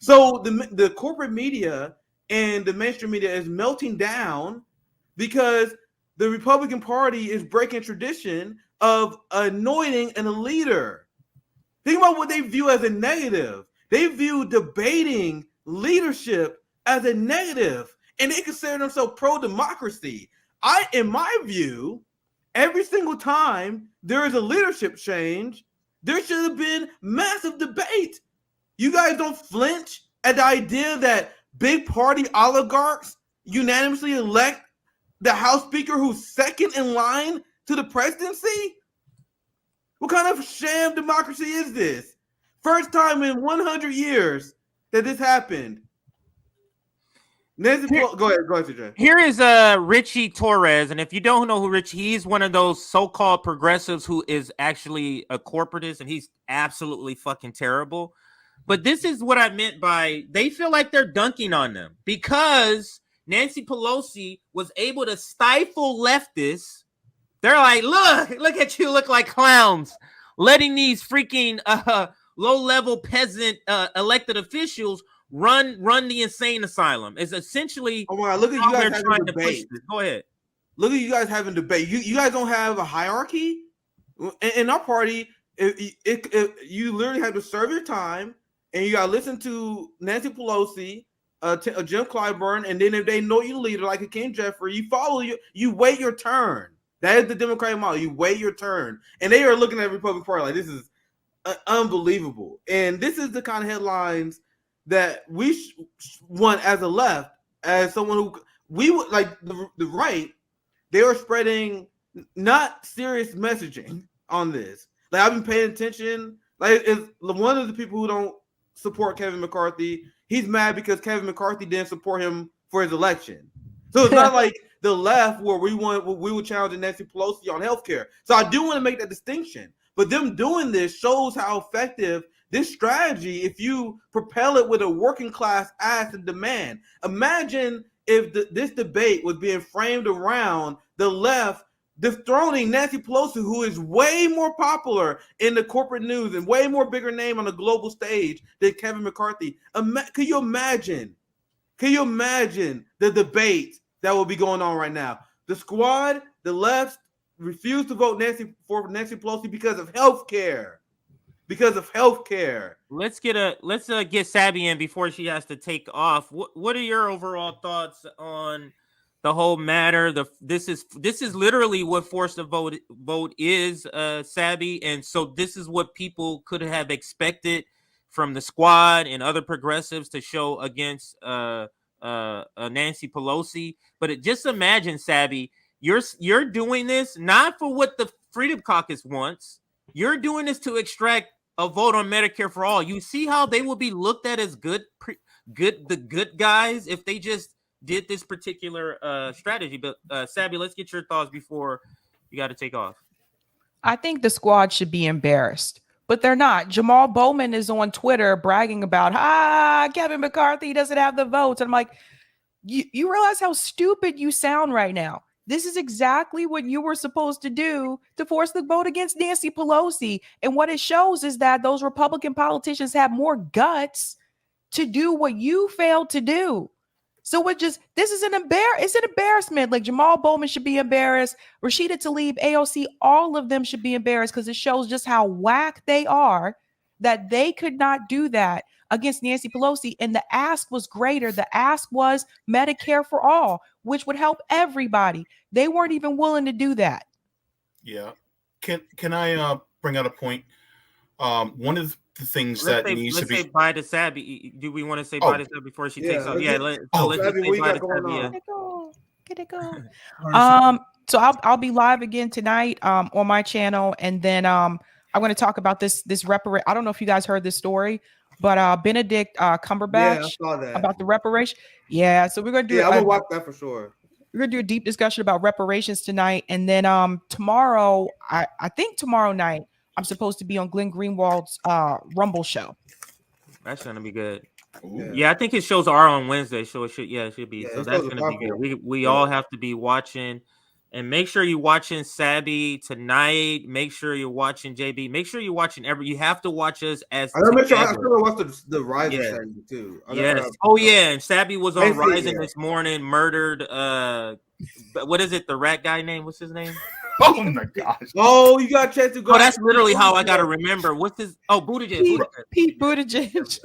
So the corporate media and the mainstream media is melting down because the Republican Party is breaking tradition of anointing a leader. Think about what they view as a negative. They view debating leadership as a negative, and they consider themselves pro-democracy. In my view, every single time there is a leadership change, there should have been massive debate. You guys don't flinch at the idea that big party oligarchs unanimously elect the House Speaker who's second in line to the presidency? What kind of sham democracy is this? First time in 100 years that this happened. Go ahead, CJ. Here is Richie Torres, and if you don't know who Richie, he's one of those so-called progressives who is actually a corporatist, and he's absolutely fucking terrible. But this is what I meant by they feel like they're dunking on them because Nancy Pelosi was able to stifle leftists. They're like, look at you, look like clowns, letting these freaking low-level peasant elected officials run the insane asylum. It's essentially look at you guys having debate. Go ahead. Look at you guys having debate. You guys don't have a hierarchy in our party. You literally have to serve your time, and you got to listen to Nancy Pelosi, Jim Clyburn, and then if they know you leader like Hakeem Jeffrey, you follow you wait your turn. That is the Democratic model. You wait your turn, and they are looking at the Republican Party like this is unbelievable. And this is the kind of headlines that we want as a left, as someone who we would like the right. They are spreading not serious messaging on this. Like I've been paying attention. Like it's one of the people who don't support Kevin McCarthy. He's mad because Kevin McCarthy didn't support him for his election. So it's not like the left where we would challenge Nancy Pelosi on healthcare. So I do want to make that distinction. But them doing this shows how effective this strategy, if you propel it with a working class ask and demand. Imagine if this debate was being framed around the left dethroning Nancy Pelosi, who is way more popular in the corporate news and way more bigger name on the global stage than Kevin McCarthy. Can you imagine the debate that will be going on right now? The squad, the left, refused to vote for Nancy Pelosi because of health care. Let's get Sabby in before she has to take off. What are your overall thoughts on the whole matter? This is literally what forced the vote is, Sabby, and so this is what people could have expected from the squad and other progressives to show against Nancy Pelosi. But just imagine, Sabby, you're doing this not for what the Freedom Caucus wants. You're doing this to extract a vote on Medicare for all. You see how they will be looked at as the good guys if they just did this particular strategy. But Sabby, let's get your thoughts before you got to take off. I think the squad should be embarrassed, but they're not. Jamal Bowman is on Twitter bragging about, Kevin McCarthy doesn't have the votes. And I'm like, you realize how stupid you sound right now. This is exactly what you were supposed to do to force the vote against Nancy Pelosi. And what it shows is that those Republican politicians have more guts to do what you failed to do. So this is it's an embarrassment. Like Jamal Bowman should be embarrassed. Rashida Tlaib, AOC, all of them should be embarrassed because it shows just how whack they are that they could not do that against Nancy Pelosi. And the ask was greater. The ask was Medicare for all, which would help everybody. They weren't even willing to do that. Yeah. Can I bring out a point? One of the things needs to be. Let's say bye to Sabby. Do we want to say bye to Sabby before she takes off? Yeah. Let's Sabby, say bye to Sabby. Get it go. So I'll be live again tonight on my channel, and then I'm going to talk about this I don't know if you guys heard this story, but Benedict Cumberbatch I saw that. about the reparation. Yeah, so we're going to do. I'm gonna watch that for sure. We're going to do a deep discussion about reparations tonight, and then tomorrow, I think tomorrow night, I'm supposed to be on Glenn Greenwald's Rumble show. That's going to be good. Yeah, I think his shows are on Wednesday, so it should be. So that's going to be good. We all have to be watching And make sure you're watching Sabby tonight. Make sure you're watching JB. Make sure you're watching You have to watch us as I gotta make sure I together. still watch the Rising Yeah. segment too. Yes. Oh yeah, and Sabby was on Rising yeah. this morning. Murdered. What is it? The rat guy name? What's his name? Oh my gosh. Oh, you got a chance to go. Oh, that's literally how I gotta remember. What's his? Oh, Buttigieg. Pete Buttigieg.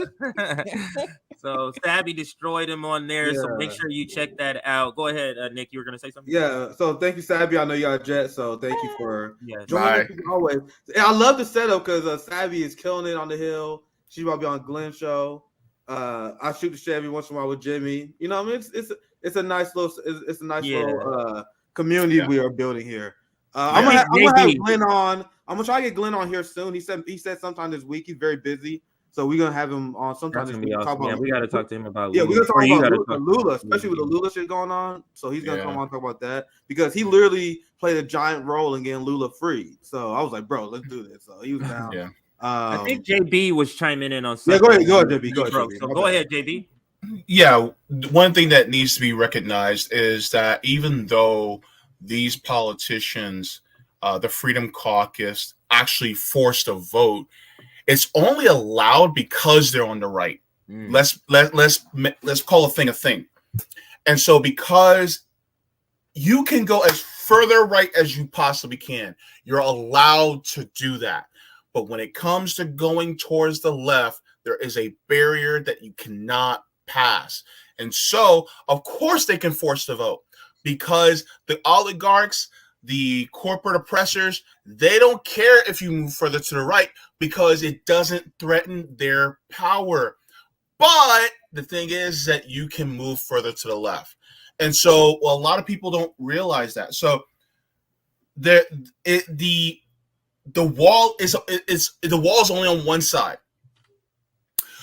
So Sabby destroyed him on there. So make sure you check that out. Go ahead, Nick. You were gonna say something. Yeah. So thank you, Sabby. I know you got a jet. So thank you for joining us always. And I love the setup because Sabby is killing it on the hill. She's about to be on Glenn's show. I shoot the shit every once in a while with Jimmy. You know, what I mean, it's a nice little little community we are building here. I'm gonna have Glenn on. I'm gonna try to get Glenn on here soon. He said sometime this week. He's very busy, so we're gonna have him on sometime this week. Awesome. We gotta talk to him about. Yeah, we're gonna talk about Lula, especially with the Lula shit going on. So he's gonna come on and talk about that because he literally played a giant role in getting Lula free. So I was like, bro, let's do this. So he was down. Yeah. I think JB was chiming in on something. Yeah, go ahead, JB. Go ahead, So go ahead, JB. Yeah, one thing that needs to be recognized is that even though these politicians, the Freedom Caucus, actually forced a vote, it's only allowed because they're on the right. Let's call a thing. And so because you can go as further right as you possibly can, you're allowed to do that. But when it comes to going towards the left, there is a barrier that you cannot pass. And so, of course, they can force the vote because the oligarchs, the corporate oppressors, they don't care if you move further to the right because it doesn't threaten their power. But the thing is that you can move further to the left. And so a lot of people don't realize that. So the wall is only on one side.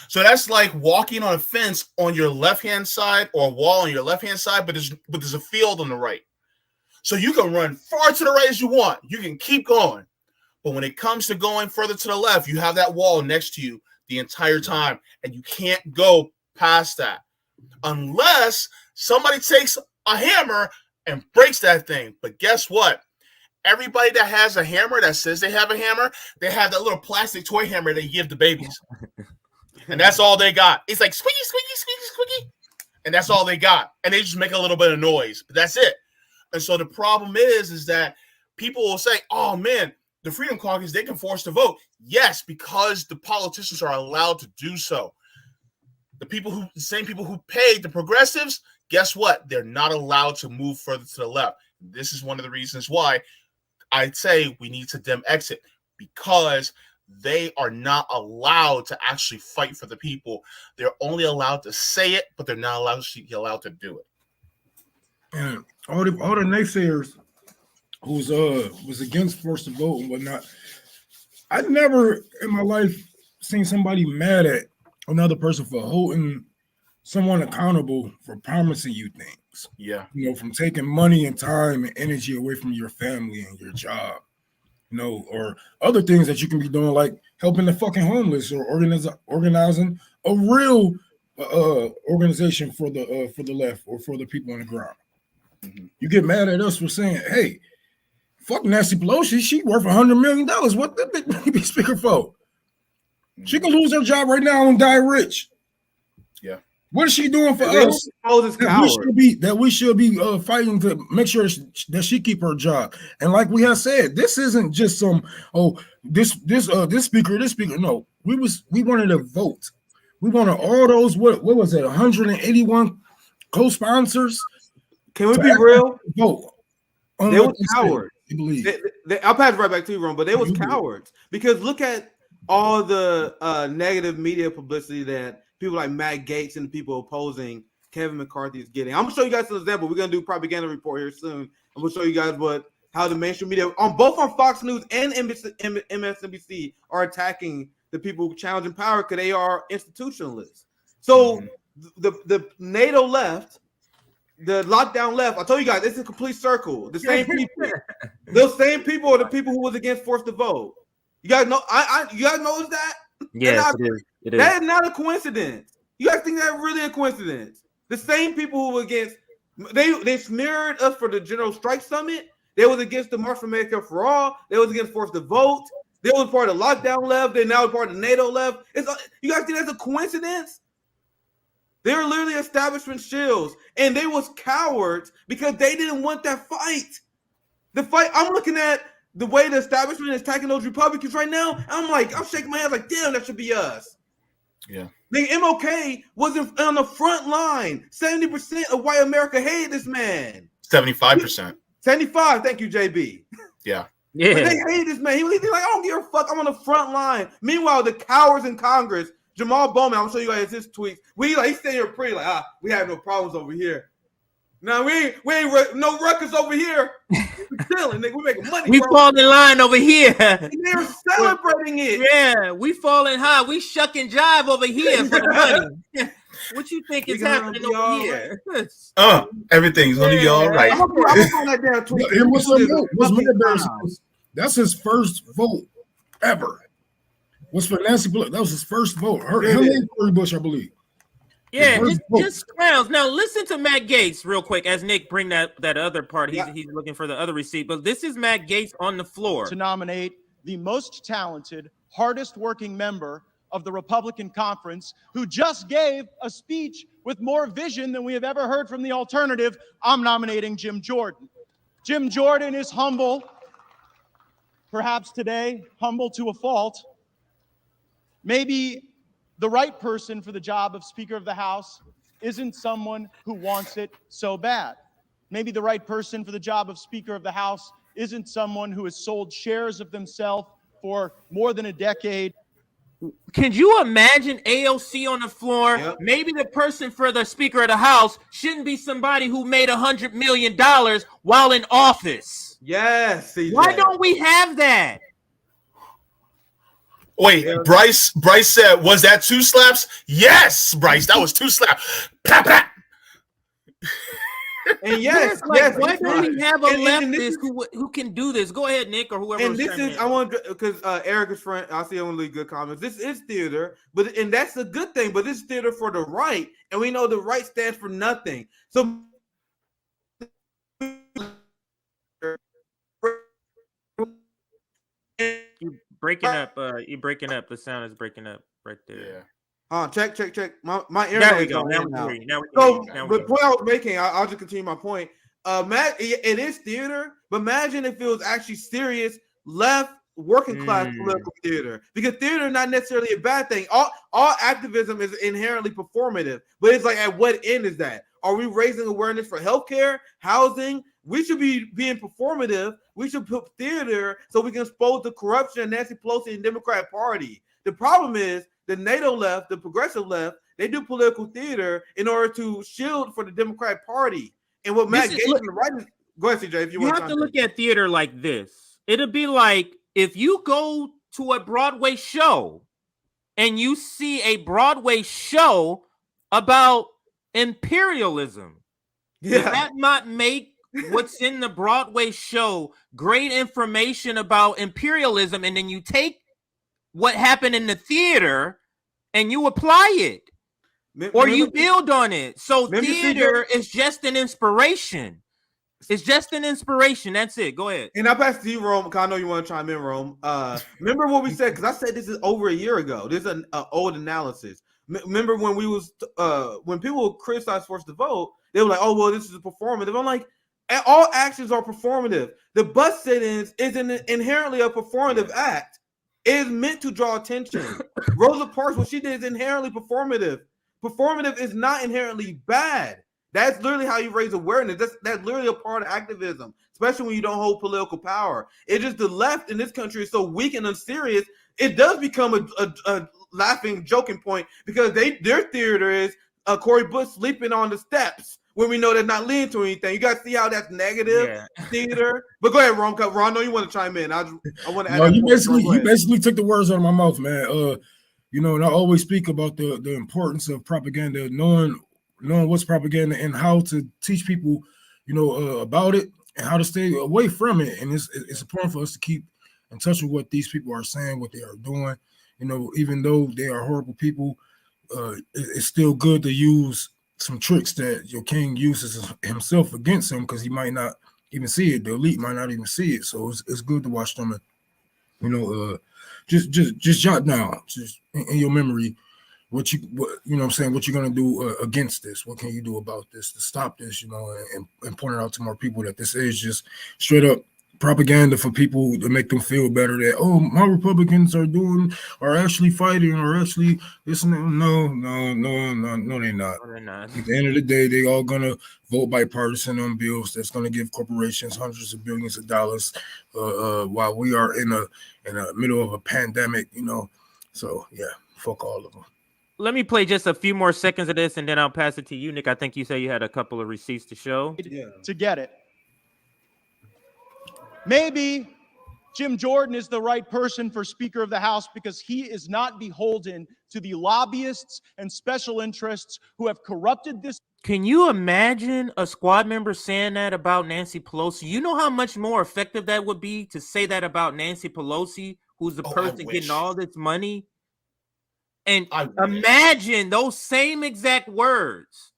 So that's like walking on a fence on your left-hand side or a wall on your left-hand side, but there's a field on the right. So you can run far to the right as you want. You can keep going. But when it comes to going further to the left, you have that wall next to you the entire time, and you can't go past that unless somebody takes a hammer and breaks that thing. But guess what? Everybody that has a hammer that says they have a hammer, they have that little plastic toy hammer they give the babies. And that's all they got. It's like squeaky, squeaky, squeaky, squeaky. And that's all they got. And they just make a little bit of noise. But that's it. And so the problem is that people will say, oh, man, the Freedom Caucus, they can force the vote. Yes, because the politicians are allowed to do so. The same people who paid the progressives, guess what? They're not allowed to move further to the left. This is one of the reasons why I'd say we need to dem exit, because they are not allowed to actually fight for the people. They're only allowed to say it, but they're not allowed to do it. And all the naysayers who's was against forced to vote and whatnot, I never in my life seen somebody mad at another person for holding someone accountable for promising you things. Yeah. You know, from taking money and time and energy away from your family and your job, you know, or other things that you can be doing, like helping the fucking homeless or organizing a real organization for the left or for the people on the ground. Mm-hmm. You get mad at us for saying, hey, fuck Nancy Pelosi, she worth $100 million. What the be speaker for? She can lose her job right now and die rich. Yeah. What is she doing for us? That we should be fighting to make sure that she keep her job. And like we have said, this isn't just some this speaker. No, we wanted to vote. We wanted all those what was it? 181 co-sponsors. Can we be real? Vote. They were cowards. I'll pass it right back to you, Ron, but they was cowards because look at all the negative media publicity that people like Matt Gaetz and the people opposing Kevin McCarthy is getting. I'm gonna show you guys an example. We're gonna do a propaganda report here soon. I'm gonna show you guys how the mainstream media on Fox News and MSNBC are attacking the people challenging power because they are institutionalists. So the NATO left, the lockdown left. I told you guys, it's a complete circle. The same people, those same people are the people who was against forced to vote. You guys know, you guys notice that? Yes, it is. That is not a coincidence. You guys think that's really a coincidence? The same people who were against They smeared us for the General Strike Summit. They was against the March for America for All. They was against Force to Vote. They was part of the lockdown left. They now part of the NATO left. You guys think that's a coincidence? They're literally establishment shills, and they was cowards because they didn't want that fight. The fight. I'm looking at the way the establishment is attacking those Republicans right now. I'm shaking my head like, damn, that should be us. Yeah. The MLK was on the front line. 70% of white America hated this man. 75%. 75. Thank you, JB. Yeah. Yeah. But they hated this man. He was like, I don't give a fuck. I'm on the front line. Meanwhile, the cowards in Congress, Jamal Bowman, I'm showing you guys his tweets. He's standing here pretty like, we have no problems over here. No, we ain't no ruckus over here. We chilling, nigga. We making money. We bro. fall in line over here. And they're celebrating it. Yeah, we falling high. We shuck and jive over here for the money. What you think is happening over here? Everything's gonna be all right. I'm gonna find that damn tweet. And what's more embarrassing is that's his first vote ever. Was for Nancy Pelosi. That was his first vote. Him and Cori Bush, I believe. Yeah, just clowns. Now listen to Matt Gaetz real quick as Nick bring that other part. He's looking for the other receipt, but this is Matt Gaetz on the floor to nominate the most talented, hardest working member of the Republican conference who just gave a speech with more vision than we have ever heard from the alternative. I'm nominating Jim Jordan. Jim Jordan is humble, perhaps today, humble to a fault. Maybe the right person for the job of Speaker of the House isn't someone who wants it so bad. Maybe the right person for the job of Speaker of the House isn't someone who has sold shares of themselves for more than a decade. Can you imagine AOC on the floor? Yep. Maybe the person for the Speaker of the House shouldn't be somebody who made $100 million while in office. Yes. CJ. Why don't we have that? Wait, Bryce said, was that 2 slaps? Yes, Bryce, that was 2 slaps. Plah, plah. And yes, why don't we have a and leftist who can do this? Go ahead, Nick, or whoever. And this is, I want to, because Eric is friend. I see only good comments. This is theater, and that's a good thing. But this is theater for the right, and we know the right stands for nothing. So. You breaking up. You breaking up. The sound is breaking up right there. Yeah. Check. My internet. There we go. Now we can hear you. So the point I was making, I'll just continue my point. Matt, it is theater, but imagine if it was actually serious left working class political theater, because theater is not necessarily a bad thing. All activism is inherently performative, but it's like, at what end is that? Are we raising awareness for healthcare, housing? We should be being performative. We should put theater so we can expose the corruption of Nancy Pelosi and the Democrat Party. The problem is the NATO left, the progressive left, they do political theater in order to shield for the Democrat Party. And what Matt Gaetz and the writers, go ahead, CJ, if you want to. You have to look at theater like this. It'll be like if you go to a Broadway show and you see a Broadway show about imperialism. Does that not make what's in the Broadway show great information about imperialism, and then you take what happened in the theater and you apply it, or you build on it? So theater is just an inspiration. It's just an inspiration. That's it. Go ahead. And I'll pass to you, Rome, because I know you want to chime in, Rome. Remember what we said? Because I said this is over a year ago. This is an old analysis. Remember when when people criticize Force to Vote, they were like, "Oh, well, this is a performative." I'm like, all actions are performative. The bus sit-ins is inherently a performative act. It is meant to draw attention. Rosa Parks, what she did is inherently performative. Performative is not inherently bad. That's literally how you raise awareness. That's literally a part of activism, especially when you don't hold political power. It's just the left in this country is so weak and unserious. It does become a laughing, joking point, because their theater is Cori Bush sleeping on the steps when we know they're not leading to anything. You guys see how that's negative theater? But go ahead, Ron. Ron, I know you want to chime in. I want to add. No, you basically took the words out of my mouth, man. And I always speak about the importance of propaganda, knowing what's propaganda and how to teach people, about it and how to stay away from it. And it's important for us to keep in touch with what these people are saying, what they are doing. Even though they are horrible people, it's still good to use some tricks that your king uses himself against him because he might not even see it. The elite might not even see it. So it's good to watch them. And, just jot down, just in your memory, what I'm saying, what you're gonna do against this. What can you do about this to stop this? And point it out to more people that this is just straight up propaganda for people to make them feel better that, oh, my Republicans are actually fighting or actually listening. No, they're not. No, they're not. At the end of the day, they all gonna vote bipartisan on bills that's gonna give corporations hundreds of billions of dollars while we are in the middle of a pandemic, So yeah, fuck all of them. Let me play just a few more seconds of this, and then I'll pass it to you, Nick. I think you said you had a couple of receipts to show. To get it. Maybe Jim Jordan is the right person for Speaker of the House because he is not beholden to the lobbyists and special interests who have corrupted this. Can you imagine a squad member saying that about Nancy Pelosi? You know how much more effective that would be to say that about Nancy Pelosi, who's the person getting all this money? And imagine those same exact words.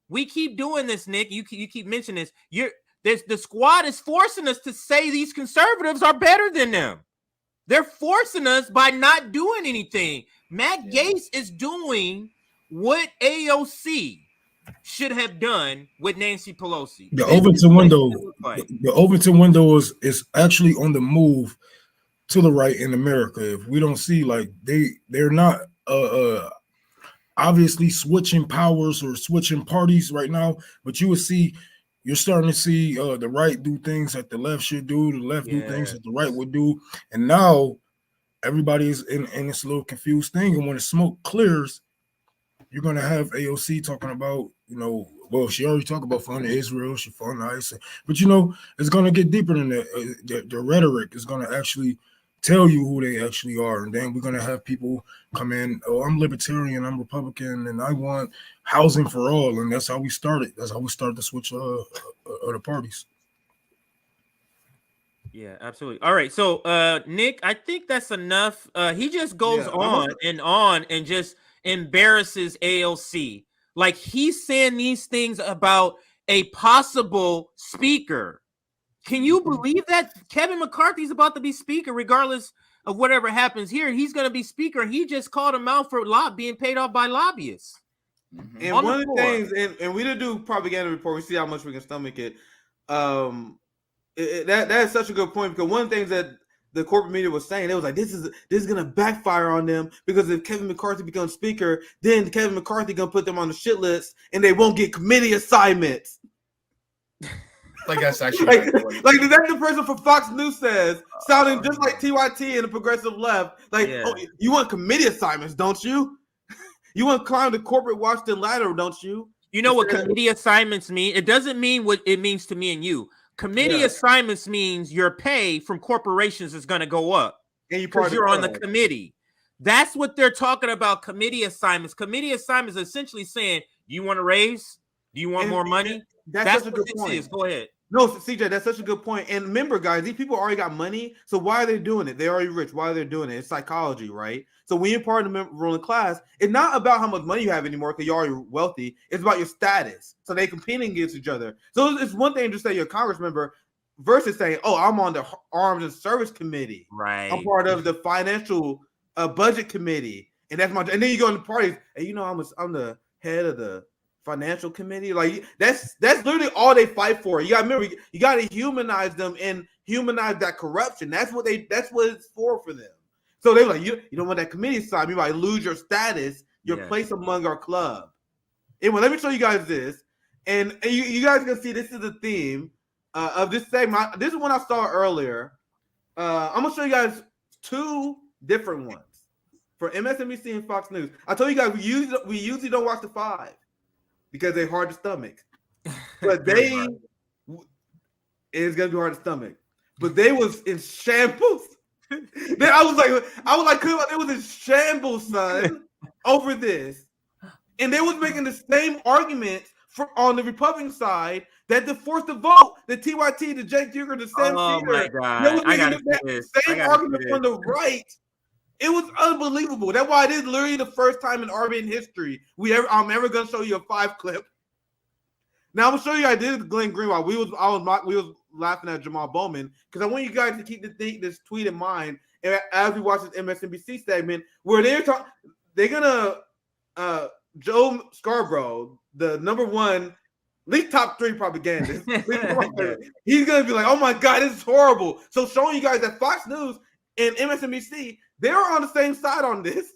We keep doing this, Nick. You keep mentioning this. The squad is forcing us to say these conservatives are better than them. They're forcing us by not doing anything. Matt Gaetz is doing what AOC should have done with Nancy Pelosi. The Overton window is actually on the move to the right in America. If we don't see, like, they're not obviously switching powers or switching parties right now, but you're starting to see the right do things that the left should do, the left do things that the right would do, and now everybody's in this little confused thing. And when the smoke clears, you're gonna have AOC talking about, well, she already talked about funding Israel, she funding ICE, but it's gonna get deeper than that. The rhetoric is gonna actually tell you who they actually are, and then we're gonna have people come in. Oh, I'm libertarian, I'm Republican, and I want housing for all, and that's how we started. That's how we started to switch the parties. Yeah, absolutely. All right, so Nick, I think that's enough. He just goes on and just embarrasses AOC. Like, he's saying these things about a possible speaker. Can you believe that Kevin McCarthy's about to be speaker, regardless of whatever happens here? He's going to be speaker. He just called him out for being paid off by lobbyists. And one of the things, and we didn't do propaganda report. We see how much we can stomach it. That is such a good point, because one of the things that the corporate media was saying, it was like, this is going to backfire on them, because if Kevin McCarthy becomes speaker, then Kevin McCarthy going to put them on the shit list, and they won't get committee assignments. Like, that's actually like that's the person from Fox News says, sounding just like TYT and the progressive left. Like, oh, you want committee assignments, don't you? You want to climb the corporate Washington ladder, don't you? You know what committee assignments mean? It doesn't mean what it means to me and you. Committee assignments means your pay from corporations is going to go up because you're on the committee. That's what they're talking about, committee assignments. Committee assignments is essentially saying, do you want a raise? Do you want more money? That's what this is. Go ahead. No, CJ, that's such a good point. And remember, guys, these people already got money. So why are they doing it? They're already rich. Why are they doing it? It's psychology, right? So when you're part of the ruling class, it's not about how much money you have anymore because you're already wealthy. It's about your status. So they're competing against each other. So it's one thing to say you're a Congress member versus saying, oh, I'm on the Arms and Service Committee. Right. I'm part of the Financial Budget Committee. And that's my, and then you go into parties, and I'm the head of the Financial Committee. Like, that's literally all they fight for. You got to remember, you got to humanize them and humanize that corruption. That's what it's for them. So they were like, you don't want that committee side. You might lose your status, your place among our club. Anyway, let me show you guys this, and you guys can see this is the theme of this segment. This is one I saw earlier. I'm gonna show you guys two different ones for MSNBC and Fox News. I told you guys we usually don't watch the five because they're hard to stomach, but it's gonna be hard to stomach. But they was in shambles. I was like, they was in shambles, son, over this, and they was making the same arguments on the Republican side that to force the vote, the TYT, the Jake Duger, the Sam Cedar. My God. They was making the same argument on the right, It was unbelievable. That's why it is literally the first time in RBN history I'm ever gonna show you a 5 clip. Now I'm gonna show you I did Glenn Greenwald. We was laughing at Jamal Bowman because I want you guys to keep this tweet in mind as we watch this MSNBC segment where they're gonna Joe Scarborough, the number one, at least top 3 propagandist. He's gonna be like, oh my god, this is horrible. So showing you guys that Fox News and MSNBC, they're on the same side on this.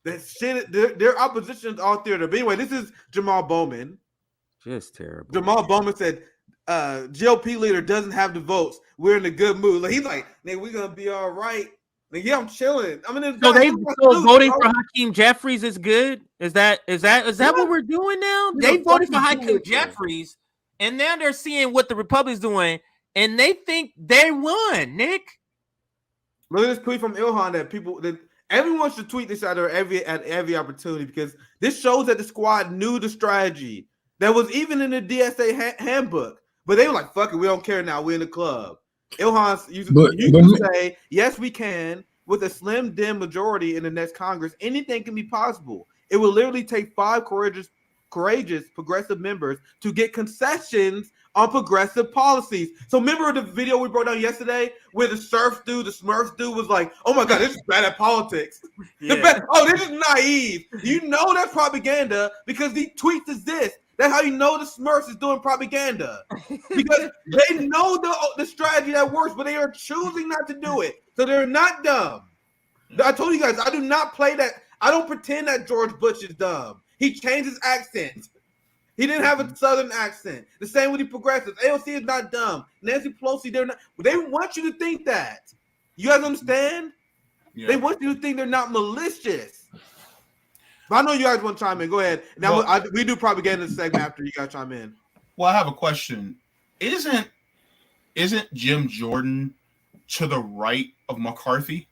That shit, their opposition's all theater. But anyway, this is Jamal Bowman. Just terrible. Jamal Bowman said, GOP leader doesn't have the votes. We're in a good mood. Like, he's like, nigga, we're gonna be all right. Like, yeah, I'm chilling. I mean, so voting for Hakeem Jeffries is good. Is that what we're doing now? They voted for Hakeem Jeffries, and now they're seeing what the Republicans doing, and they think they won. Nick, look at this tweet from Ilhan that everyone should tweet this at every opportunity because this shows that the squad knew the strategy that was even in the DSA handbook, but they were like, "Fuck it, we don't care now. We're in the club." Ilhan, you can say, yes, we can. With a slim, dim majority in the next Congress, anything can be possible. It will literally take 5 courageous progressive members to get concessions on progressive policies. So remember the video we broke down yesterday where the Smurfs dude was like, oh my God, this is bad at politics. Yeah. This is naive. You know that's propaganda because the tweets is this. That's how you know the Smurfs is doing propaganda because they know the strategy that works, but they are choosing not to do it. So they're not dumb. I told you guys, I do not play that. I don't pretend that George Bush is dumb. He changed his accent. He didn't have a Southern accent. The same with the progressives. AOC is not dumb. Nancy Pelosi, they're not. They want you to think that. You guys understand? Yeah. They want you to think they're not malicious. But I know you guys want to chime in. Go ahead. Now we do propaganda segment after you guys chime in. Well, I have a question. Isn't Jim Jordan to the right of McCarthy?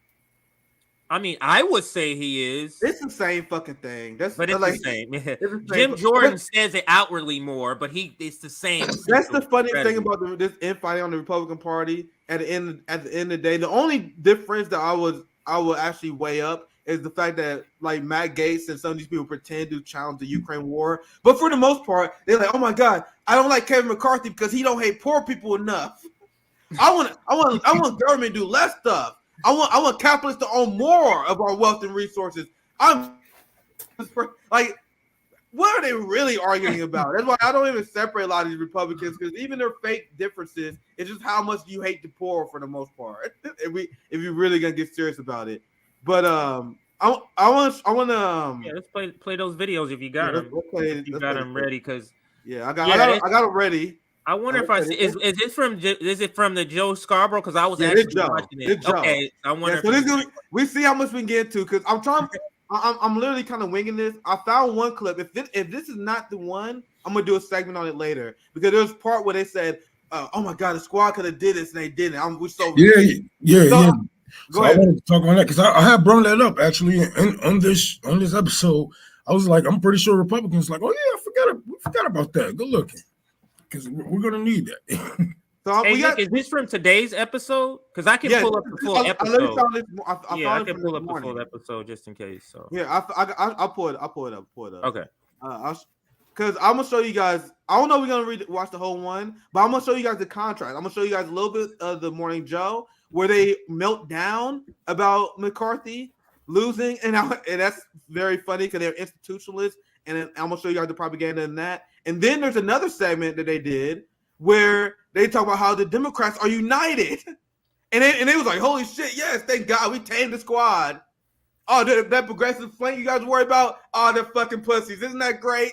I mean, I would say he is. It's the same fucking thing. It's the same. Jim Jordan says it outwardly more, but it's the same. That's the funny thing about this infighting on the Republican Party. At the end of the day, the only difference that I would actually weigh up is the fact that like Matt Gaetz and some of these people pretend to challenge the Ukraine war, but for the most part, they're like, "Oh my God, I don't like Kevin McCarthy because he don't hate poor people enough. I want government to do less stuff. I want capitalists to own more of our wealth and resources." I'm like, what are they really arguing about? That's why I don't even separate a lot of these Republicans because even their fake differences, it's just how much you hate the poor for the most part. If you're really gonna get serious about it. But I want to let's play those videos if you got them. If you got them ready, because I got them ready. I wonder is it from the Joe Scarborough? Because I was actually watching it. Okay, I wonder. We see how much we can get to because I'm trying. I'm literally kind of winging this. I found one clip. If this is not the one, I'm gonna do a segment on it later because there's a part where they said, "Oh my God, the squad could have did this and they didn't." Yeah. So I wanted to talk on that because I have brought that up actually on this episode. I was like, I'm pretty sure Republicans like, oh yeah, we forgot about that. Good looking, because we're gonna need that. So is this from today's episode? Because I can pull up the full episode. I can pull up the full episode just in case. So yeah, I'll pull it up. Okay. Because I'm gonna show you guys. I don't know if we're gonna watch the whole one, but I'm gonna show you guys the contrast. I'm gonna show you guys a little bit of the Morning Joe where they melt down about McCarthy losing, and that's very funny because they're institutionalists. And then I'm gonna show you guys the propaganda in that. And then there's another segment that they did where they talk about how the Democrats are united, and it was like, holy shit, yes, thank God we tamed the squad. Oh, that progressive flank you guys worry about? Oh, they're fucking pussies. Isn't that great?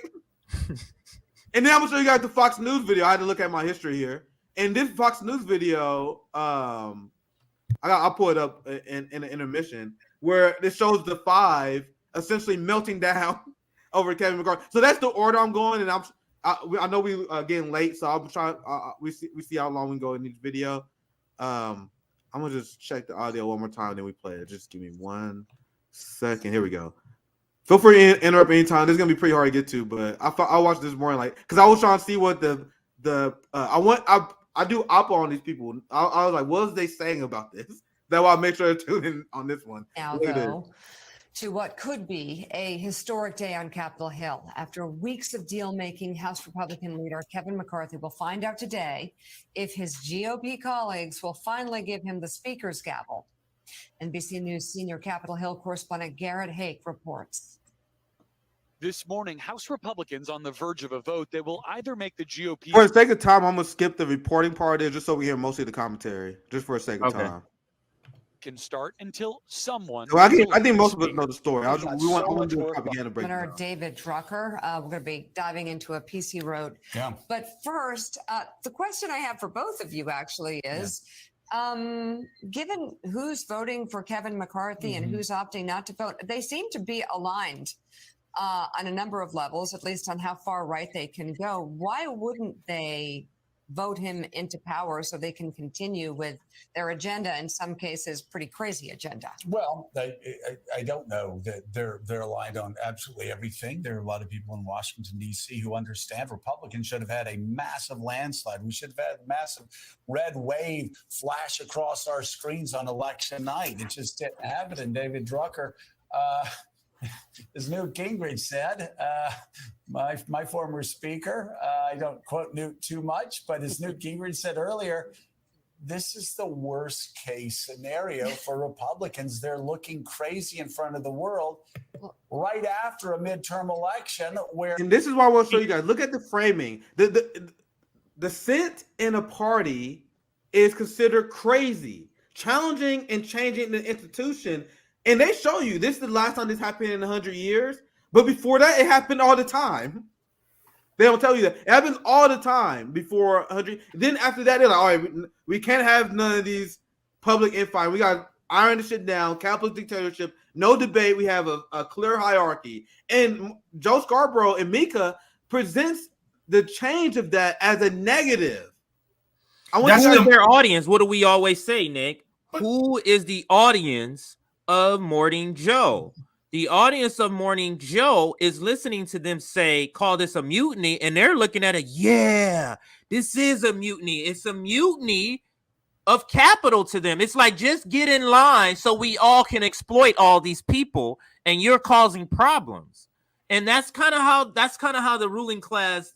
And then I'm gonna show you guys the Fox News video. I had to look at my history here. And this Fox News video, I'll pull it up in an intermission where it shows the 5 essentially melting down over Kevin McCarthy. So that's the order I'm going, and I know we are getting late, so I'm trying. We see how long we can go in each video. I'm gonna just check the audio one more time, then we play it. Just give me 1 second. Here we go. Feel free to interrupt anytime. This is gonna be pretty hard to get to, but I watched this morning because I was trying to see what I do oppo on these people. I was like, what was they saying about this? That's why I make sure to tune in on this one. Now, Look at this. though, to what could be a historic day on Capitol Hill. After weeks of deal-making, House Republican leader Kevin McCarthy will find out today if his GOP colleagues will finally give him the speaker's gavel. NBC News senior Capitol Hill correspondent Garrett Hake reports. This morning, House Republicans on the verge of a vote that will either make the GOP... For the sake of time, I'm going to skip the reporting part there just so we hear mostly the commentary, just for a sake of time. can start until someone... Well, I think most of us know the story. We want to do a propaganda break. Governor David Drucker. We're going to be diving into a piece he wrote. Yeah. But first, the question I have for both of you actually is, given who's voting for Kevin McCarthy and who's opting not to vote, they seem to be aligned on a number of levels, at least on how far right they can go. Why wouldn't they vote him into power so they can continue with their agenda, in some cases pretty crazy agenda? Well, I don't know that they're aligned on absolutely everything. There are a lot of people in Washington, D.C. who understand Republicans should have had a massive landslide. We should have had a massive red wave flash across our screens on election night. It just didn't happen. And David Drucker, as Newt Gingrich said, my former speaker, I don't quote Newt too much, but as Newt Gingrich said earlier, this is the worst case scenario for Republicans. They're looking crazy in front of the world right after a midterm election where... And this is why I want to show you guys. Look at the framing. The dissent in a party is considered crazy, challenging and changing the institution. And they show you this is the last time this happened in 100 years. But before that, it happened all the time. They don't tell you that. It happens all the time before 100. Then after that, they're like, all right, we can't have none of these public infighting. We got to iron the shit down, capitalist dictatorship, no debate. We have a clear hierarchy. And Joe Scarborough and Mika presents the change of that as a negative. That's their audience. What do we always say, Nick? Who is the audience of Morning Joe? The audience of Morning Joe is listening to them say, call this a mutiny, and they're looking at it, yeah, this is a mutiny. It's a mutiny of capital to them. It's like, just get in line so we all can exploit all these people, and you're causing problems. And that's kind of how the ruling class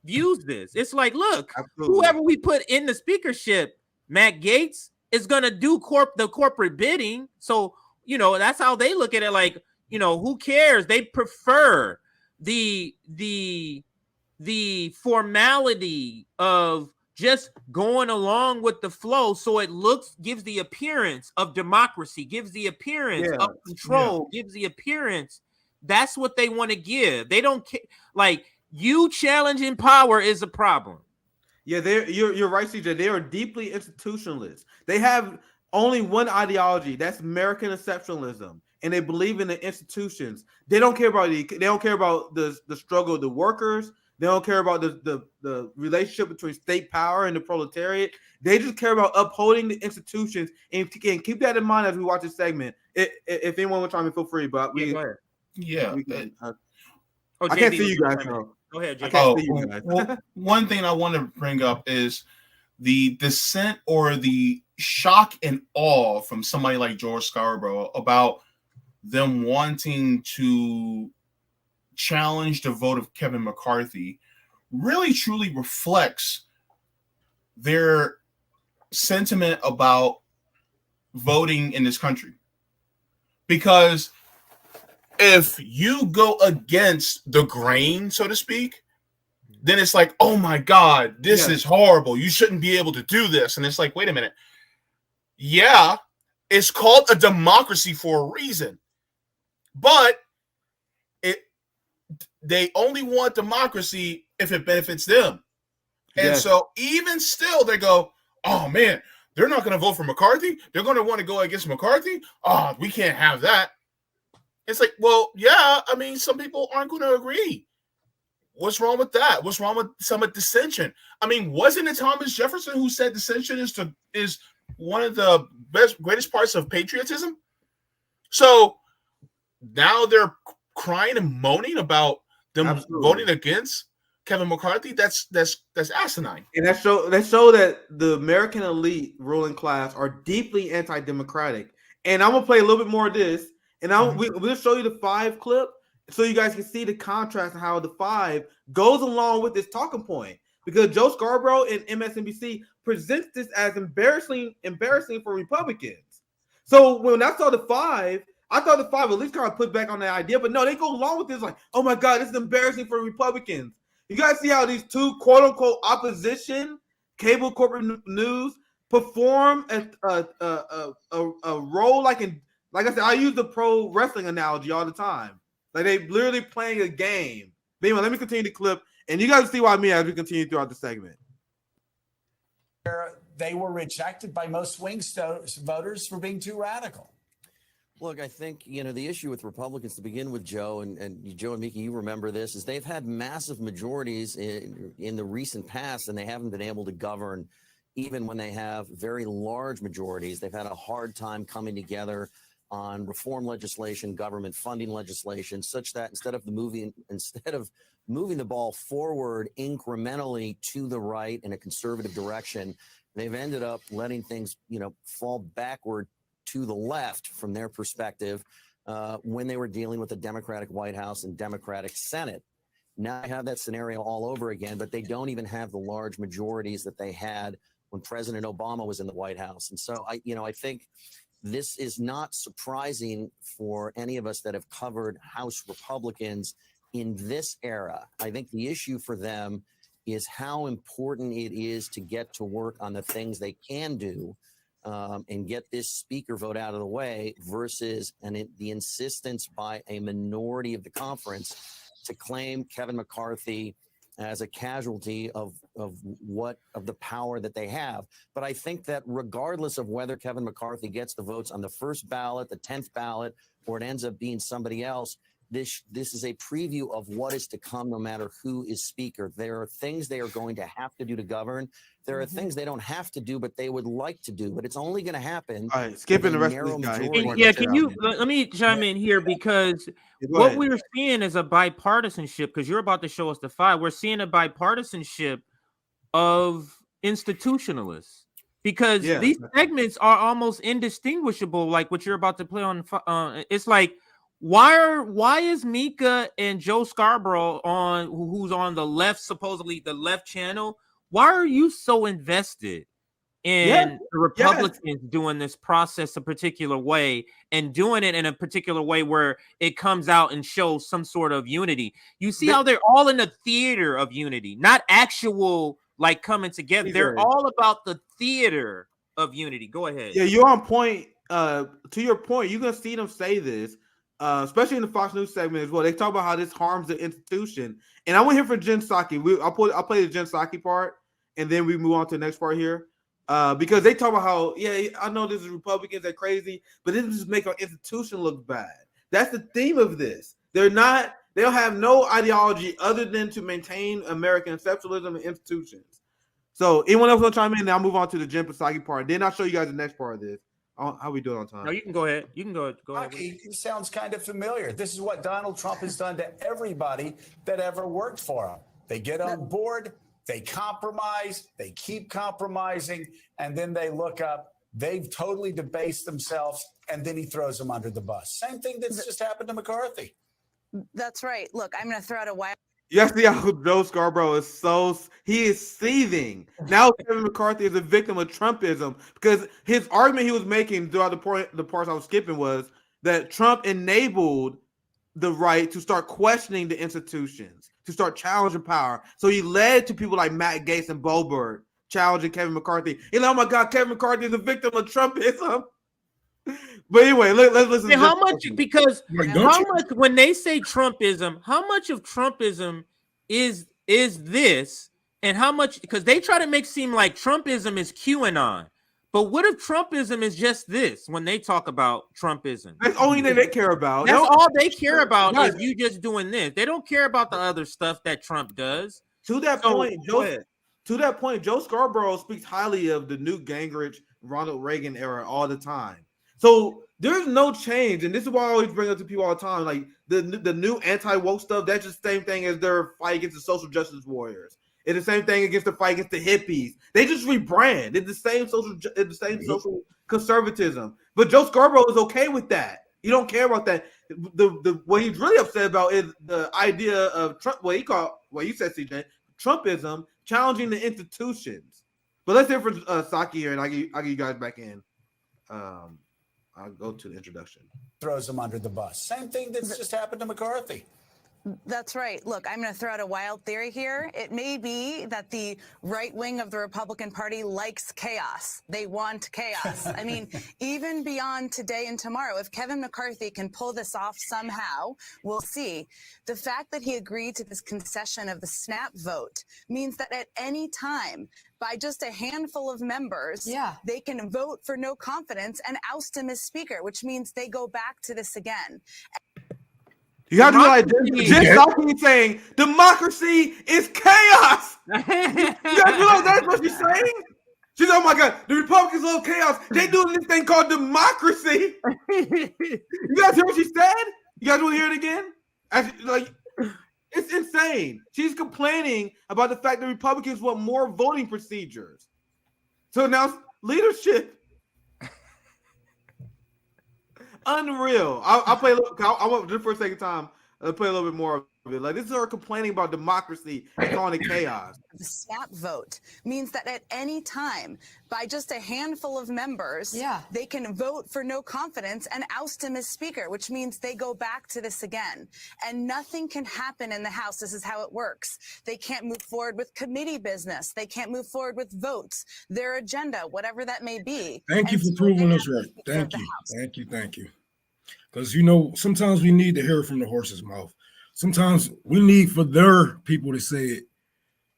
views this. It's like, look, whoever we put in the speakership, Matt Gaetz, is going to do the corporate bidding. So, you know, that's how they look at it. Like, you know, who cares? They prefer the formality of just going along with the flow. So it gives the appearance of democracy, gives the appearance of control, gives the appearance. That's what they want to give. They don't care. Like, you challenging power is a problem. Yeah, you're right, CJ. They are deeply institutionalist. They have only one ideology. That's American exceptionalism, and they believe in the institutions. They don't care about the struggle of the workers. They don't care about the relationship between state power and the proletariat. They just care about upholding the institutions, and keep that in mind as we watch this segment. If anyone will try to feel free, but I can't see you guys. Go ahead, Jay. Well, one thing I want to bring up is the dissent or the shock and awe from somebody like George Scarborough about them wanting to challenge the vote of Kevin McCarthy really truly reflects their sentiment about voting in this country. Because if you go against the grain, so to speak, then it's like, oh my God, this is horrible. You shouldn't be able to do this. And it's like, wait a minute. Yeah, it's called a democracy for a reason. But they only want democracy if it benefits them. And so even still, they go, oh man, they're not going to vote for McCarthy. They're going to want to go against McCarthy. Oh, we can't have that. It's like, well, yeah, I mean, some people aren't going to agree. What's wrong with that? What's wrong with some of dissension? I mean, wasn't it Thomas Jefferson who said dissension is one of the greatest parts of patriotism? So now they're crying and moaning about them voting against Kevin McCarthy, that's asinine. And that show that the American elite ruling class are deeply anti-democratic. And I'm gonna play a little bit more of this, and we'll show you the 5 clip so you guys can see the contrast and how the 5 goes along with this talking point. Because Joe Scarborough and MSNBC presents this as embarrassing for Republicans. So when I saw the 5, I thought the 5 at least kind of put back on that idea, but no, they go along with this like, oh my God, this is embarrassing for Republicans. You guys see how these two quote unquote opposition cable corporate news perform a role like I said, I use the pro wrestling analogy all the time. Like they literally playing a game. But anyway, let me continue the clip, and you guys see what I mean as we continue throughout the segment. They were rejected by most swing voters for being too radical. Look, I think, the issue with Republicans, to begin with, Joe, and Joe and Miki, you remember this, is they've had massive majorities in the recent past, and they haven't been able to govern even when they have very large majorities. They've had a hard time coming together on reform legislation, government funding legislation, such that instead of moving the ball forward incrementally to the right in a conservative direction, they've ended up letting things, fall backward to the left from their perspective when they were dealing with the Democratic White House and Democratic Senate. Now I have that scenario all over again, but they don't even have the large majorities that they had when President Obama was in the White House. And so I think this is not surprising for any of us that have covered House Republicans in this era. I think the issue for them is how important it is to get to work on the things they can do and get this speaker vote out of the way versus the insistence by a minority of the conference to claim Kevin McCarthy as a casualty of the power that they have. But I think that regardless of whether Kevin McCarthy gets the votes on the first ballot, the 10th ballot, or it ends up being somebody else, this is a preview of what is to come no matter who is speaker. There are things they are going to have to do to govern. There are things they don't have to do, but they would like to do. But it's only going to happen. All right, skipping the rest of these guys. Yeah, let me chime in here because what we're seeing is a bipartisanship, because you're about to show us the 5. We're seeing a bipartisanship of institutionalists because these segments are almost indistinguishable, like what you're about to play on. It's like, why is Mika and Joe Scarborough who's on the left, supposedly the left channel? Why are you so invested in the Republicans doing this process a particular way and doing it in a particular way where it comes out and shows some sort of unity? You see how they're all in the theater of unity, not actual like coming together. They're all about the theater of unity. Go ahead. Yeah, you're on point. To your point, you're gonna see them say this. Especially in the Fox News segment as well. They talk about how this harms the institution. And I want to hear from Jen Psaki. I'll play the Jen Psaki part, and then we move on to the next part here. Because they talk about how, I know this is Republicans, they're crazy, but this just make our institution look bad. That's the theme of this. They don't have no ideology other than to maintain American exceptionalism and institutions. So anyone else want to chime in? Now I'll move on to the Jen Psaki part. Then I'll show you guys the next part of this. How we doing on time? No, you can go ahead. Go ahead. It sounds kind of familiar. This is what Donald Trump has done to everybody that ever worked for him. They get on board, they compromise, they keep compromising, and then they look up. They've totally debased themselves, and then he throws them under the bus. Same thing that's just happened to McCarthy. That's right. Look, I'm going to throw out a wild. You see how Joe Scarborough is he is seething. Now Kevin McCarthy is a victim of Trumpism because his argument he was making throughout the parts I was skipping was that Trump enabled the right to start questioning the institutions, to start challenging power. So he led to people like Matt Gaetz and Boebert challenging Kevin McCarthy. He's like, oh my God, Kevin McCarthy is a victim of Trumpism. But anyway, let's listen. How much? Because how much when they say Trumpism, how much of Trumpism is this, and how much? Because they try to make it seem like Trumpism is QAnon, but what if Trumpism is just this? When they talk about Trumpism, that's the only thing they care about. That's all they care about is you just doing this. They don't care about the other stuff that Trump does. To that point, Joe Scarborough speaks highly of the Newt Gingrich, Ronald Reagan era all the time. So there's no change, and this is why I always bring up to people all the time. Like the new anti-woke stuff, that's just the same thing as their fight against the social justice warriors. It's the same thing against the fight against the hippies. They just rebrand. It's the same social conservatism. But Joe Scarborough is okay with that. He don't care about that. The what he's really upset about is the idea of Trump. What you said, CJ, Trumpism, challenging the institutions. But let's hear from Saki here, and I'll get you guys back in. I'll go to the introduction. Throws him under the bus. Same thing that's just happened to McCarthy. That's right. Look, I'm going to throw out a wild theory here. It may be that the right wing of the Republican Party likes chaos. They want chaos. I mean, even beyond today and tomorrow, if Kevin McCarthy can pull this off somehow, we'll see. The fact that he agreed to this concession of the snap vote means that at any time, by just a handful of members, they can vote for no confidence and oust him as speaker, which means they go back to this again. You have to realize just Saki saying democracy is chaos. You guys realize that's what she's saying? She's oh my god, the Republicans love chaos. They doing this thing called democracy. You guys hear what she said? You guys want to hear it again? It's insane. She's complaining about the fact that Republicans want more voting procedures. So now leadership. Unreal. I'll play a little. I want just for a second time. I'll play a little bit more of it. Like this is her complaining about democracy and calling it chaos. The snap vote means that at any time, by just a handful of members, they can vote for no confidence and oust him as speaker, which means they go back to this again. And nothing can happen in the House. This is how it works. They can't move forward with committee business. They can't move forward with votes, their agenda, whatever that may be. Thank you for proving us right. Thank you. Because, sometimes we need to hear it from the horse's mouth. Sometimes we need for their people to say it.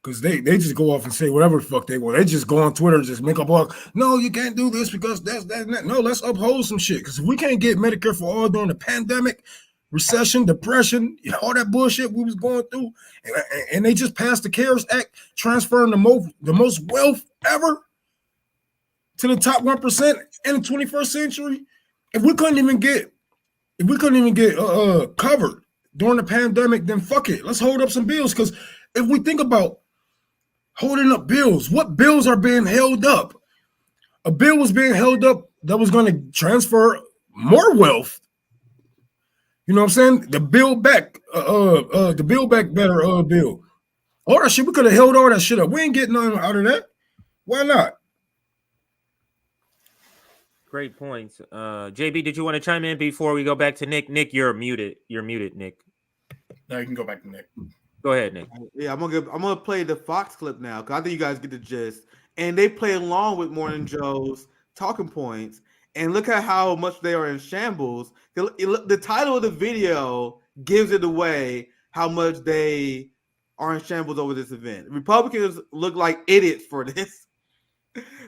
Because they just go off and say whatever the fuck they want. They just go on Twitter and just make up all, no, you can't do this because that's that. No, let's uphold some shit. Because if we can't get Medicare for all during the pandemic, recession, depression, all that bullshit we was going through, and they just passed the CARES Act, transferring the most wealth ever to the top 1% in the 21st century. If we couldn't even get covered during the pandemic, then fuck it. Let's hold up some bills. Because if we think about holding up bills, what bills are being held up? A bill was being held up that was going to transfer more wealth. You know what I'm saying? The Build Back Better bill. All that shit, we could have held all that shit up. We ain't getting nothing out of that. Why not? Great points. JB, did you want to chime in before we go back to Nick? Nick, you're muted. You're muted, Nick. No, you can go back to Nick. Go ahead, Nick. Yeah, I'm gonna play the Fox clip now because I think you guys get the gist. And they play along with Morning Joe's talking points. And look at how much they are in shambles. The title of the video gives it away how much they are in shambles over this event. Republicans look like idiots for this.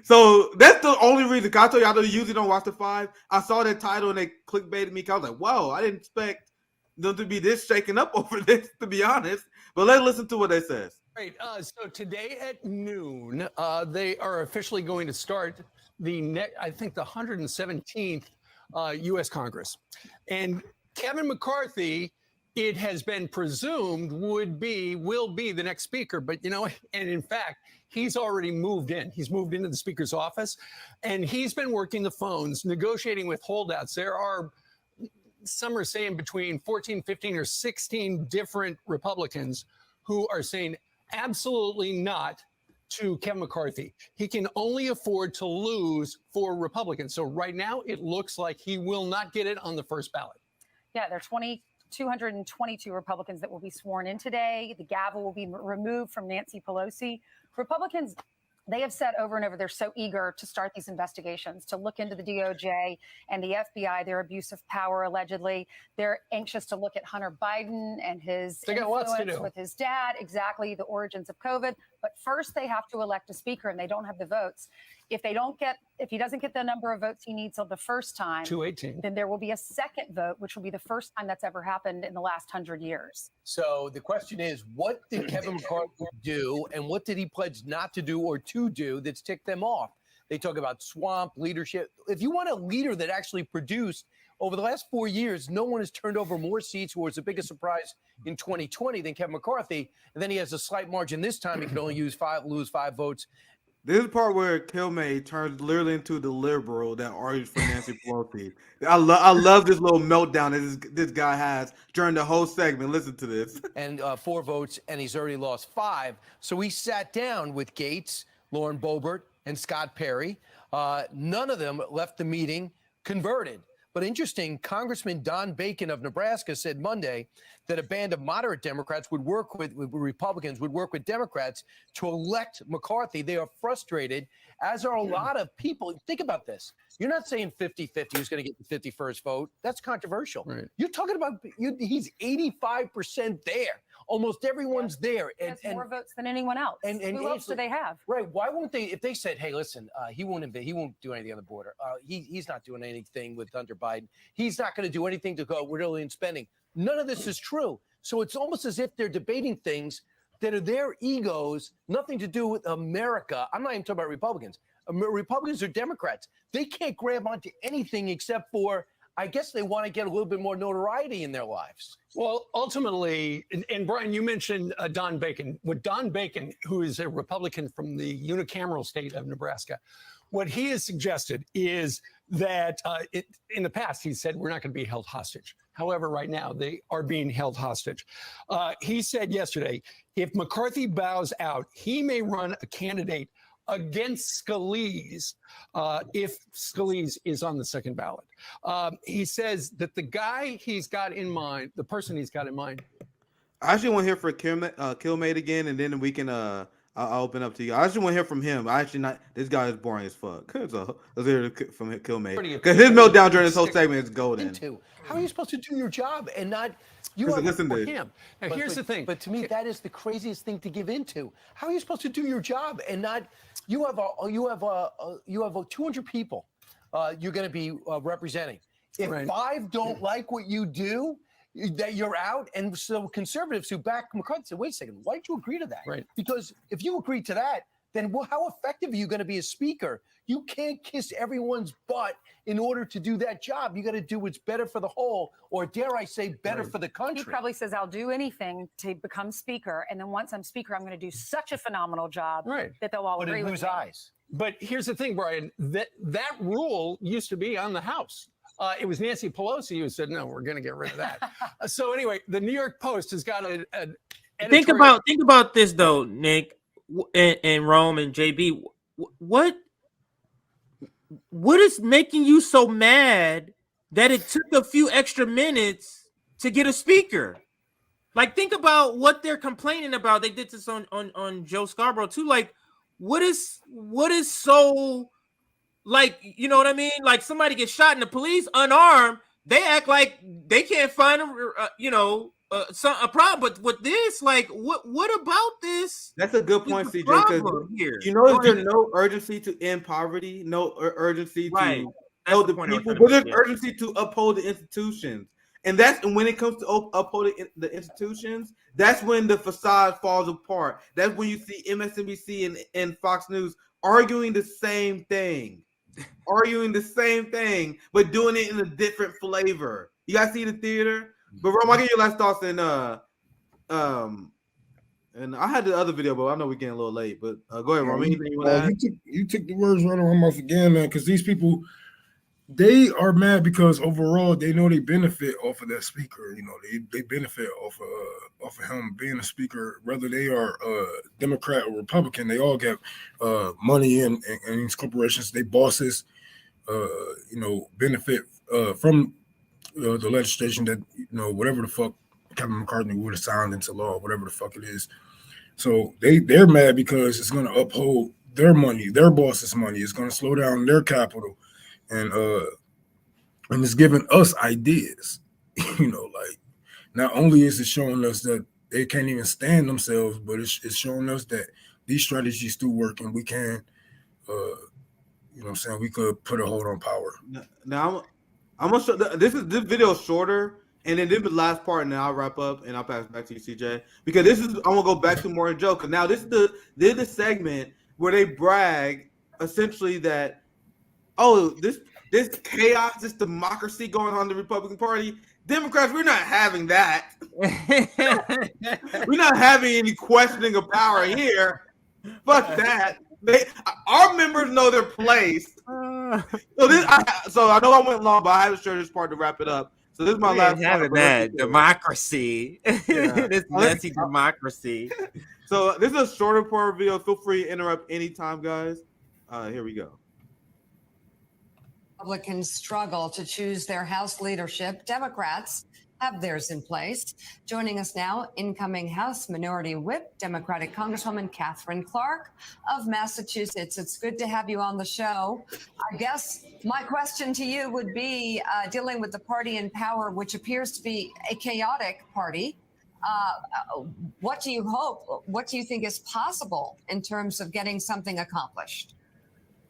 So that's the only reason. I told you I usually don't watch the 5. I saw that title and they clickbaited me. I was like, whoa, I didn't expect them to be this shaken up over this, to be honest. But let's listen to what they says. Right. So today at noon, they are officially going to start the 117th U.S. Congress. And Kevin McCarthy, it has been presumed will be the next speaker. But, and in fact, he's already moved in. He's moved into the speaker's office, and he's been working the phones, negotiating with holdouts. There are, some are saying between 14, 15, or 16 different Republicans who are saying absolutely not to Kevin McCarthy. He can only afford to lose for Republicans. So right now, it looks like he will not get it on the first ballot. Yeah, there are 222 Republicans that will be sworn in today. The gavel will be removed from Nancy Pelosi. Republicans, they have said over and over, they're so eager to start these investigations, to look into the DOJ and the FBI, their abuse of power, allegedly. They're anxious to look at Hunter Biden and his influence with his dad, exactly the origins of COVID. But first, they have to elect a speaker, and they don't have the votes. If he doesn't get the number of votes he needs the first time, 218, then there will be a second vote, which will be the first time that's ever happened in the last 100 years. So the question is, what did Kevin McCarthy do, and what did he pledge not to do or to do that's ticked them off? They talk about swamp leadership. If you want a leader that actually produced over the last 4 years, no one has turned over more seats or was the biggest surprise in 2020 than Kevin McCarthy. And then he has a slight margin this time. He can only lose 5 votes. This is the part where Kilmay turns literally into the liberal that argues for Nancy Pelosi. I love this little meltdown that this guy has during the whole segment. Listen to this. And 4 votes, and he's already lost 5. So he sat down with Gates, Lauren Boebert, and Scott Perry. None of them left the meeting converted. But interesting, Congressman Don Bacon of Nebraska said Monday that a band of moderate Democrats would work with Republicans, would work with Democrats to elect McCarthy. They are frustrated, as are a lot of people. Think about this. You're not saying 50-50 who's going to get the 51st vote. That's controversial. Right. You're talking about he's 85% there. Almost everyone's there. He has more votes than anyone else. And who else do they have? Right. Why won't they? If they said, "Hey, listen, he won't do anything on the border. He's not doing anything with Hunter Biden. He's not going to do anything to go really in spending." None of this is true. So it's almost as if they're debating things that are their egos, nothing to do with America. I'm not even talking about Republicans. Republicans are Democrats. They can't grab onto anything except for, I guess they want to get a little bit more notoriety in their lives. Well, ultimately, and Brian, you mentioned Don Bacon. What Don Bacon, who is a Republican from the unicameral state of Nebraska, what he has suggested is that in the past, he said, we're not going to be held hostage. However, right now, they are being held hostage. He said yesterday, if McCarthy bows out, he may run a candidate against Scalise if Scalise is on the second ballot. He says that the guy he's got in mind, the person he's got in mind. I actually want to hear from Kilmate again, and then we can I'll open up to you. I actually want to hear from him. This guy is boring as fuck. So let's hear from Kilmate, because his meltdown during this whole segment is golden. How are you supposed to do your job and not? Listen to him. Now, here's the thing. But to me, that is the craziest thing to give into. How are you supposed to do your job and not? You have 200 people you're going to be representing. If 5 don't like what you do, that you're out. And so conservatives who back McCarthy said, wait a second, why did you agree to that? Right. Because if you agree to that, then how effective are you going to be as speaker? You can't kiss everyone's butt in order to do that job. You got to do what's better for the whole, or dare I say, better for the country. He probably says, I'll do anything to become speaker. And then once I'm speaker, I'm going to do such a phenomenal job that they'll all agree with me. But here's the thing, Brian, that rule used to be on the House. It was Nancy Pelosi who said, no, we're going to get rid of that. So anyway, the New York Post has got an editorial. Think about this, though, Nick, and Rome and JB. What is making you so mad that it took a few extra minutes to get a speaker? Like, think about what they're complaining about. They did this on Joe Scarborough too. Like, what is so, like, you know what I mean? Like, somebody gets shot and the police unarmed, they act like they can't find a problem. But with this, like, what about this? That's a good point, CJ. Because you know, there's no urgency to end poverty, no urgency to help the people, but there's urgency to uphold the institutions. And when it comes to upholding the institutions, that's when the facade falls apart. That's when you see MSNBC and Fox News arguing the same thing, but doing it in a different flavor. You guys see the theater? But Rome, I'll get your last thoughts and I had the other video, but I know we're getting a little late. But go ahead, Rome. Anything you want to add? You took the words right out of my mouth again, man. Because these people, they are mad because overall they know they benefit off of that speaker. You know, they benefit off of him being a speaker, whether they are Democrat or Republican. They all get money in these corporations. They bosses, benefit from the legislation that, whatever the fuck Kevin McCarthy would have signed into law, whatever the fuck it is. So they're mad because it's going to uphold their money, their boss's money. It's going to slow down their capital, and it's giving us ideas. Like, not only is it showing us that they can't even stand themselves, but it's showing us that these strategies do work, and we can, we could put a hold on power. Now I'm gonna show this video is shorter, and then this is the last part, and then I'll wrap up and I'll pass it back to you, CJ, because I'm gonna go back to more Joe, because now this is the segment where they brag essentially that, oh, this chaos, this democracy going on in the Republican Party, Democrats, we're not having that. We're not having any questioning of power here. Fuck that. Our members know their place. So I know I went long, but I have to share this part to wrap it up. So this is my last part. Having that democracy. Yeah. This messy democracy. So this is a shorter part video. Feel free to interrupt anytime, guys. Here we go. Republicans struggle to choose their House leadership. Democrats have theirs in place. Joining us now, incoming House Minority Whip, Democratic Congresswoman Catherine Clark of Massachusetts. It's good to have you on the show. I guess my question to you would be dealing with the party in power, which appears to be a chaotic party. What do you hope? What do you think is possible in terms of getting something accomplished?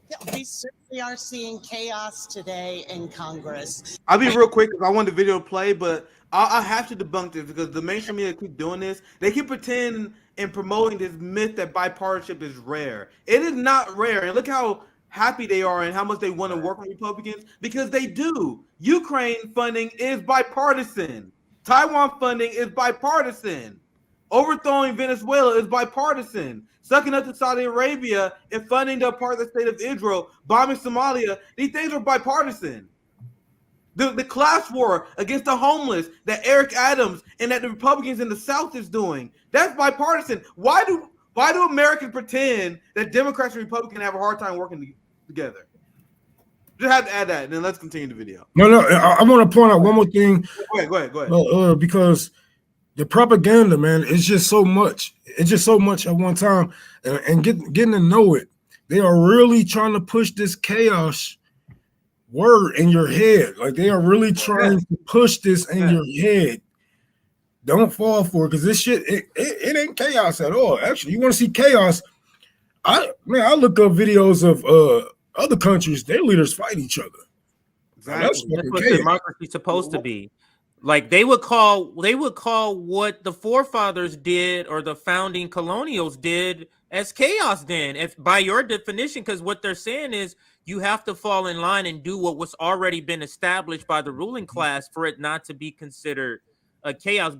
Yeah, we certainly are seeing chaos today in Congress. I'll be real quick because I want the video to play, but I have to debunk this because the mainstream media keep doing this. They keep pretending and promoting this myth that bipartisanship is rare. It is not rare. And look how happy they are and how much they want to work with Republicans, because they do. Ukraine funding is bipartisan. Taiwan funding is bipartisan. Overthrowing Venezuela is bipartisan. Sucking up to Saudi Arabia and funding the apartheid state of Israel, bombing Somalia, these things are bipartisan. The class war against the homeless that Eric Adams and that the Republicans in the South is doing, that's bipartisan. Why do Americans pretend that Democrats and Republicans have a hard time working together? Just have to add that, and then let's continue the video. No, I want to point out one more thing. Go ahead. Because the propaganda, man, it's just so much. It's just so much at one time, and getting to know it. They are really trying to push this chaos word in your head. Like they are really trying to push this in your head. Don't fall for it, because this shit it ain't chaos at all. Actually, you want to see chaos? I look up videos of other countries. Their leaders fight each other. Exactly. That's what democracy's supposed to be. Like they would call what the forefathers did or the founding colonials did as chaos then, if by your definition, because what they're saying is you have to fall in line and do what was already been established by the ruling class for it not to be considered a chaos.